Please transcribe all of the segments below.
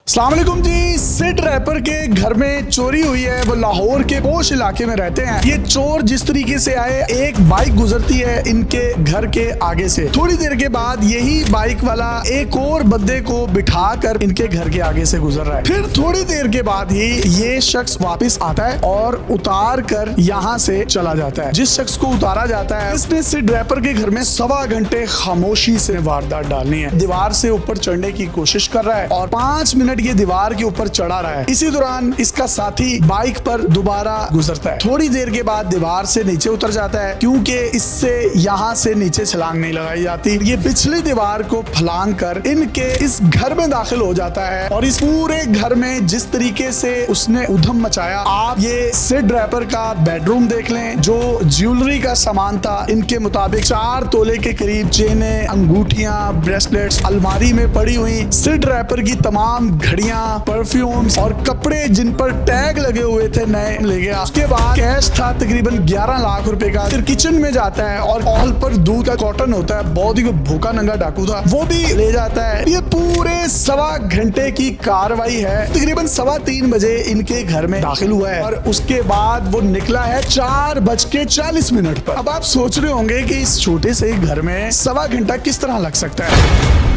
अस्सलाम वालेकुम जी। सिड रैपर के घर में चोरी हुई है। वो लाहौर के पोश इलाके में रहते हैं। ये चोर जिस तरीके से आए, एक बाइक गुजरती है इनके घर के आगे से। थोड़ी देर के बाद यही बाइक वाला एक और बंदे को बिठाकर इनके घर के आगे से गुजर रहा है। फिर थोड़ी देर के बाद ही ये शख्स वापस आता है और उतार कर यहाँ से चला जाता है। जिस शख्स को उतारा जाता है इसने सिड रैपर के घर में 1.25 घंटे खामोशी से वारदात डालनी है। दीवार से ऊपर चढ़ने की कोशिश कर रहा है और 5 मिनट ये दीवार के ऊपर चढ़ा रहा है। इसी दौरान इसका साथी बाइक पर दोबारा गुजरता है। थोड़ी देर के बाद दीवार से नीचे उतर जाता है क्योंकि इससे यहाँ से नीचे छलांग नहीं लगाई जाती। ये पिछली दीवार को फलांग कर इनके इस घर में दाखिल हो जाता है और इस पूरे घर में जिस तरीके से उसने उधम मचाया, आप ये सिड रैपर का बेडरूम देख लें। जो ज्वेलरी का सामान था इनके मुताबिक 4 तोले के करीब चेने, अंगूठियां, ब्रेसलेट्स अलमारी में पड़ी हुई। सिड रैपर की तमाम घड़ियां, परफ्यूम्स और कपड़े जिन पर टैग लगे हुए थे नए ले गया। उसके बाद कैश था तकरीबन 11 लाख रुपए का। फिर किचन में जाता है और हॉल पर दूध का कॉटन होता है, बहुत ही भूखा नंगा डाकू था, वो भी ले जाता है। ये पूरे 1.25 घंटे की कार्रवाई है। तकरीबन 3:15 बजे इनके घर में दाखिल हुआ है और उसके बाद वो निकला है 4:40 पर। अब आप सोच रहे होंगे कि इस छोटे से घर में 1.25 घंटा किस तरह लग सकता है।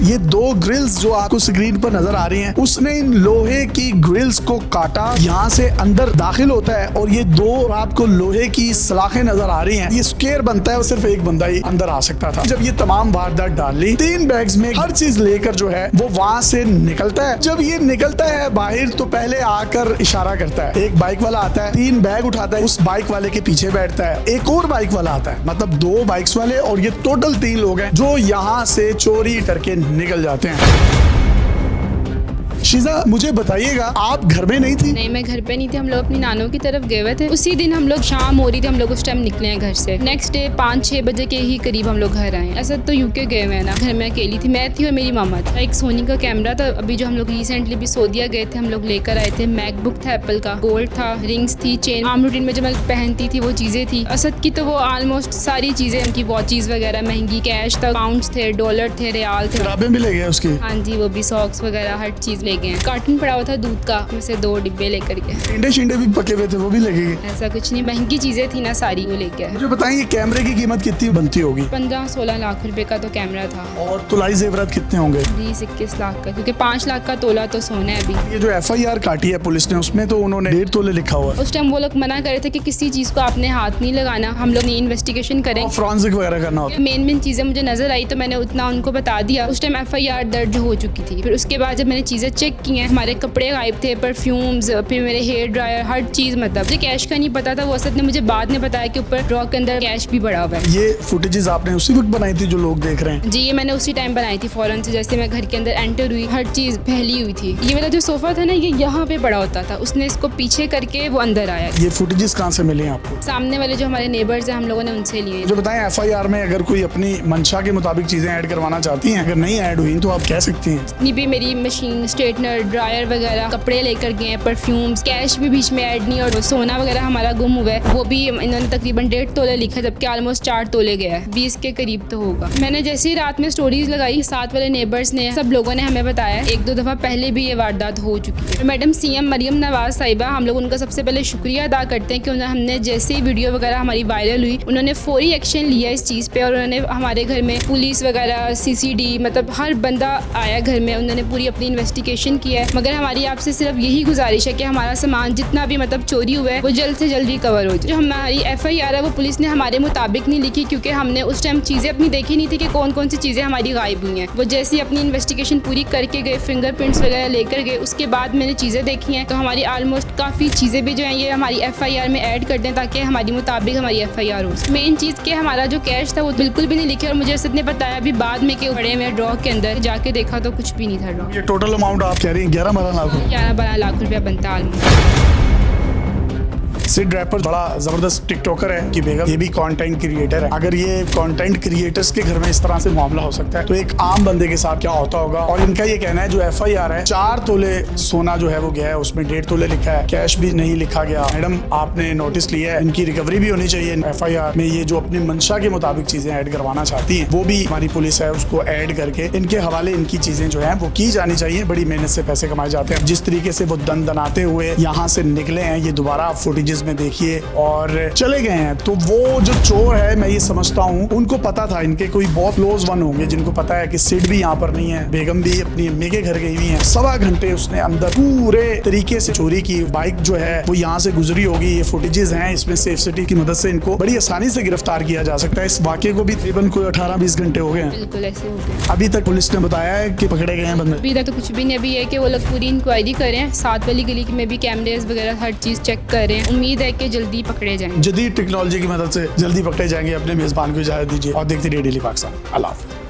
ये 2 ग्रिल्स जो आपको स्क्रीन पर नजर आ रही हैं, उसने इन लोहे की ग्रिल्स को काटा, यहाँ से अंदर दाखिल होता है और ये 2 आपको लोहे की सलाखें नजर आ रही हैं। ये स्क्वायर बनता है और सिर्फ एक बंदा ही अंदर आ सकता था। जब ये तमाम वारदात डाल ली, 3 बैग्स में हर चीज लेकर जो है वो वहां से निकलता है। जब ये निकलता है बाहर तो पहले आकर इशारा करता है। एक बाइक वाला आता है, 3 बैग उठाता है, उस बाइक वाले के पीछे बैठता है। एक और बाइक वाला आता है, मतलब 2 बाइक्स वाले और ये टोटल 3 लोग हैं जो यहाँ से चोरी करके निकल जाते हैं। शीजा, मुझे बताइएगा, आप घर में नहीं थी? नहीं, मैं घर पे नहीं थी। हम लोग अपनी नानों की तरफ गए हुए थे। उसी दिन हम लोग, शाम हो रही थी, हम लोग उस टाइम निकले हैं घर से। नेक्स्ट डे 5-6 बजे के ही करीब हम लोग घर आए। ऐसा तो यूके गए हुए ना, घर में अकेली थी, मैं थी और मेरी मामा था। एक सोनी का कैमरा था, अभी जो हम लोग रिसेंटली भी सऊदीया गए थे हम लोग लेकर आए थे। मैकबुक था एप्पल का, गोल्ड था, रिंग्स थी, चेन, आम रूटीन में जो मैं पहनती थी वो चीजें थी। असद की तो वो ऑलमोस्ट सारी चीजें, उनकी वॉचेस वगैरह महंगी, कैश था, पाउंड्स थे, डॉलर थे, रियाल थे। किताबें भी ले गए उसकी? हाँ जी, वो भी, सॉक्स वगैरह हर चीज ले गए। कार्टन पड़ा हुआ था दूध का, उसमें 2 डिब्बे लेकर गए। टिंडे शिंडे भी पके हुए थे, वो भी लेके गए? ऐसा कुछ नहीं, महंगी चीजें थी ना सारी, वो लेके आए। मुझे बताइए कैमरे की कीमत कितनी बनती होगी? 15-16 लाख रुपए का तो कैमरा था। और तुलाई जेवरात कितने होंगे? 20-21 लाख का, क्योंकि 5 लाख का तोला तो सोना है अभी। ये जो FIR काटी है पुलिस ने, उसमें तो उन्होंने 1.5 तोले लिखा हुआ है। उस टाइम वो लोग मना कर रहे थे कि किसी चीज को आपने हाथ नहीं लगाना, हम लोग इन्वेस्टिगेशन करें, फॉरेंसिक वगैरह करना होता है। मेन चीजें मुझे नजर आई तो मैंने उतना उनको बता दिया। उस टाइम FIR दर्ज हो चुकी थी। फिर उसके बाद जब मैंने चीजें चेक की हैं, हमारे कपड़े गायब थे, परफ्यूम्स, फिर मेरे हेयर ड्रायर, हर चीज, मतलब मुझे कैश का नहीं पता था। वो असद ने मुझे बाद में बताया कि ऊपर ड्रॉ के अंदर कैश भी पड़ा हुआ है। ये फुटेजेस आपने उसी वक्त बनाई थी जो लोग देख रहे हैं? जी, ये मैंने उसी टाइम बनाई थी, फौरन से जैसे मैं घर के अंदर एंटर हुई, हर चीज फैली हुई थी। ये वाला जो सोफा था ना, ये यहाँ पे पड़ा होता था, उसने इसको पीछे करके वो अंदर आया। ये फुटेजेस कहाँ से मिले आपको? सामने वाले जो हमारे नेबर्स हैं, हम लोगों ने उनसे लिए। जो बताएं, FIR में अगर कोई अपनी मंशा के मुताबिक चीजें ऐड करवाना चाहती हैं, अगर नहीं ऐड हुई तो आप कह सकती हैं। इतनी भी मेरी मशीन, स्ट्रेटनर, ड्रायर वगैरह, कपड़े लेकर गए, परफ्यूम्स, कैश भी बीच में ऐड नहीं, और सोना वगैरह हमारा गुम हुआ है, वो भी इन्होंने तकरीबन 1.5 तोले लिखा, जबकि ऑलमोस्ट 4 तोले गया है, 20 के करीब तो होगा। मैंने जैसे ही रात में स्टोरीज लगाई, साथ वाले नेबर्स ने, सब लोगों ने हमें बताया 1-2 दफा पहले भी ये वारदात हो चुकी है। मैडम CM मरियम नवाज साहिबा, हम लोग उनका सबसे पहले शुक्रिया अदा करते हैं कि हमने जैसे ही वीडियो वगैरह हमारी वायरल हुई, उन्होंने फौरी एक्शन लिया इस चीज़ पे और उन्होंने हमारे घर में पुलिस वगैरह, CCD, मतलब हर बंदा आया घर में, उन्होंने पूरी अपनी इन्वेस्टिगेशन किया है। मगर हमारी आपसे सिर्फ यही गुजारिश है कि हमारा सामान जितना भी मतलब चोरी हुआ है वो जल्द से जल्द रिकवर हो जाए। जो हमारी FIR है वो पुलिस ने हमारे मुताबिक नहीं लिखी, क्योंकि हमने उस टाइम चीज़ें अपनी देखी नहीं थी कि कौन कौन सी चीज़ें हमारी गायब हुई हैं। वो जैसे ही अपनी इन्वेस्टिगेशन पूरी करके गए, फिंगरप्रिंट्स वगैरह लेकर गए, उसके बाद मैंने चीज़ें देखी हैं, तो हमारी ऑलमोस्ट काफ़ी चीज़ें भी जो हैं ये हमारी FIR में ऐड कर दें ताकि हमारी मुताबिक हमारी FIR हो। मेन चीज़ कि हमारा जो कैश था वो बिल्कुल भी नहीं लिखे, और मुझे असद ने बताया अभी बाद में कि बड़े में ड्रॉ के अंदर जाके देखा तो कुछ भी नहीं था ड्रॉ। ये टोटल अमाउंट आप कह रही हैं 11-12 लाख? 11-12 लाख रुपया बनता है। सिड रैपर बड़ा जबरदस्त टिकटॉकर है कि बेगम ये भी कंटेंट क्रिएटर है। अगर ये कंटेंट क्रिएटर्स के घर में इस तरह से मामला हो सकता है तो एक आम बंदे के साथ क्या होता होगा। और इनका ये कहना है जो FIR है 4 तोले सोना जो है वो गया है, उसमें 1.5 तोले लिखा है, कैश भी नहीं लिखा गया। मैडम आपने नोटिस लिया है, इनकी रिकवरी भी होनी चाहिए। FIR में ये जो अपनी मंशा के मुताबिक चीजें ऐड करवाना चाहती हैं वो भी हमारी पुलिस है उसको ऐड करके इनके हवाले इनकी चीजें जो है वो की जानी चाहिए। बड़ी मेहनत से पैसे कमाए जाते हैं। जिस तरीके से वो दनाते हुए यहाँ से निकले हैं ये दोबारा आप फुटेजेस में देखिए और चले गए हैं। तो वो जो चोर है मैं ये समझता हूँ उनको पता था, इनके कोई बहुत क्लोज वन होंगे जिनको पता है कि सिड भी यहाँ पर नहीं है, बेगम भी अपनी अम्मी के घर गई हुई है। 1.25 घंटे उसने अंदर पूरे तरीके से चोरी की। बाइक जो है वो यहाँ से गुजरी होगी। ये फुटेजेस हैं, इसमें सेफ सिटी की मदद से इनको बड़ी आसानी से गिरफ्तार किया जा सकता है। इस वाकये को भी तकरीबन कोई 18-20 घंटे हो गए हैं। बिल्कुल ऐसे हो गया। अभी तक पुलिस ने बताया है कि पकड़े गए हैं बंदे? अभी तक तो कुछ भी नहीं। अभी है कि वो लोग पूरी इंक्वायरी कर रहे हैं, साथ वाली गली में भी कैमरेज वगैरह हर चीज चेक कर रहे हैं। उम्मीद है कि जल्दी पकड़े जाएंगे। जदीद टेक्नोलॉजी की मदद से जल्दी पकड़े जाएंगे। अपने मेजबान को इजाजत दीजिए और देखते रहिए डेली पाकिस्तान। अल्लाह हाफ़िज़।